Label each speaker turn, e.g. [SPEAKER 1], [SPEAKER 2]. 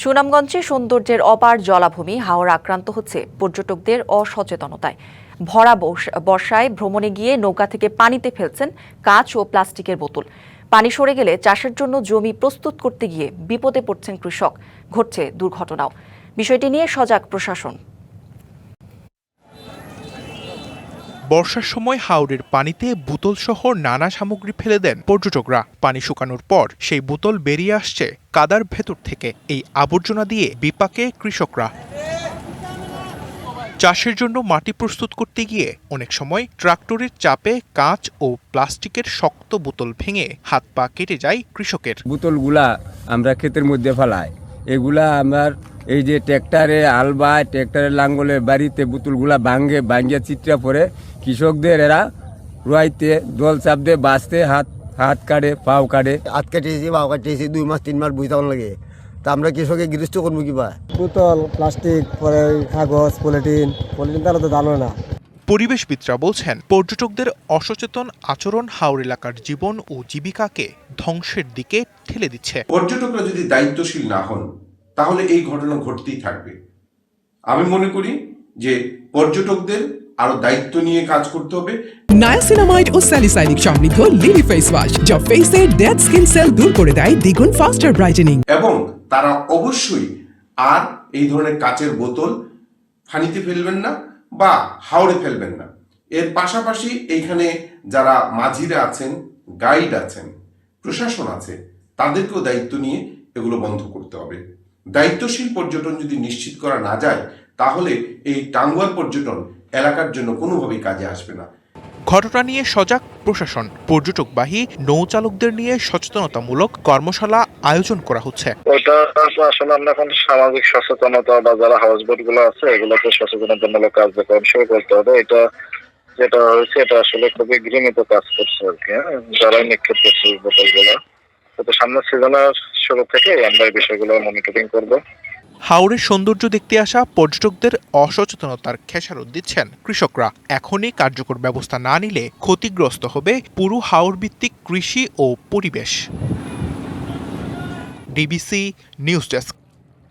[SPEAKER 1] সুনামগঞ্জে সৌন্দর্যের অপার জলাভূমি হাওড় আক্রান্ত হচ্ছে পর্যটকদের অসচেতনতায়। ভরা বর্ষায় ভ্রমণে গিয়ে নৌকা থেকে পানিতে ফেলছেন কাঁচ ও প্লাস্টিকের বোতল। পানি সরে গেলে চাষের জন্য জমি প্রস্তুত করতে গিয়ে বিপদে পড়ছেন কৃষক। ঘটছে দুর্ঘটনাও। বিষয়টি নিয়ে সজাগ প্রশাসন।
[SPEAKER 2] বর্ষার সময় হাওরের পানিতে বোতল সহ নানা সামগ্রী ফেলে দেন পর্যটকরা। পানি শুকানোর পর সেই বোতল বেরিয়ে আসছে কাদার ভেতর থেকে। এই আবর্জনা দিয়ে বিপাকে কৃষকরা। চাষের জন্য মাটি প্রস্তুত করতে গিয়ে অনেক সময় ট্রাক্টরের চাপে কাঁচ ও প্লাস্টিকের শক্ত বোতল ভেঙে হাত পা কেটে যায় কৃষকের।
[SPEAKER 3] বোতলগুলা আমরা ক্ষেতের মধ্যে ফেলাই, এগুলা আমার এই যে ট্র্যাক্টরে আলবায় ট্র্যাক্টরের লাঙ্গলের বাড়িতে বোতলগুলা ভাঙ্গে চিত্রা পরে কৃষকদের এরা রুয়াইতে দল চাপ দিয়ে বাঁচতে হাত কাটে, পাও কাটে।
[SPEAKER 4] হাত কাটিয়েছি, পাও কাটিয়েছি, 2 মাস 3 মাস বুঝতে লাগে। তা আমরা কৃষকের গৃহস্থ করবো কিবা?
[SPEAKER 5] বোতল, প্লাস্টিক, পরে কাগজ, পলিথিন তারা তো জানো না।
[SPEAKER 2] পরিবেশবিদরা বলছেন, পর্যটকদের অসচেতন আচরণ হাওর এলাকার জীবন ও জীবিকাকে ধ্বংসের দিকে ঠেলে দিচ্ছে।
[SPEAKER 6] পর্যটকরা যদি দায়িত্বশীল না হন তাহলে এই ঘটনা ঘটতেই থাকবে। আমি মনে করি যে পর্যটকদের আরো দায়িত্ব নিয়ে কাজ করতে হবে।
[SPEAKER 7] নায়াসিনামাইড ও স্যালিসাইলিক সমৃদ্ধ লিলি ফেস ওয়াশ যা ফেসের ডেড স্কিন সেল দূর করে দেয় দ্বিগুণ ফাস্টার ব্রাইটেনিং।
[SPEAKER 6] এবং তারা অবশ্যই আর এই ধরনের কাচের বোতল পানিতে ফেলবেন না বা হাওড়ে ফেলবেন না। এর পাশাপাশি এইখানে যারা মাঝিরা আছেন, গাইড আছেন, প্রশাসন আছে, তাদেরকেও দায়িত্ব নিয়ে এগুলো বন্ধ করতে হবে। দায়িত্বশীল পর্যটন যদি নিশ্চিত করা না যায় তাহলে এই টাঙ্গুয়ার পর্যটন এলাকার জন্য কোনোভাবেই কাজে আসবে না।
[SPEAKER 2] ঘটনা নিয়ে সজাগ প্রশাসন। পর্যটকবাহী নৌচালকদের নিয়ে সচেতনতামূলক কর্মশালা আয়োজন করা হচ্ছে।
[SPEAKER 8] ওটা আসলে আমরা এখন সামাজিক সচেতনতা বা যারা হাউস বোট গুলো আছে এগুলোতে সচেতনতামূলক কার্যক্রম শুরু করতে হবে। এটা যেটা হয়েছে এটা আসলে খুবই ঘৃণিত কাজ করছে আর কি। যারা নিক্ষেপ করছে বোতল গুলো, তো সামনের সিজনের শুরু থেকে আমরা এই বিষয়গুলো মনিটরিং করবো।
[SPEAKER 2] হাওরের সৌন্দর্য দেখতে আসা পর্যটকদের অসচেতনতার খেসারত দিচ্ছেন কৃষকরা। এখনই কার্যকর ব্যবস্থা না নিলে ক্ষতিগ্রস্ত হবে পুরো হাওর ভিত্তিক কৃষি ও পরিবেশ। DBC news desk.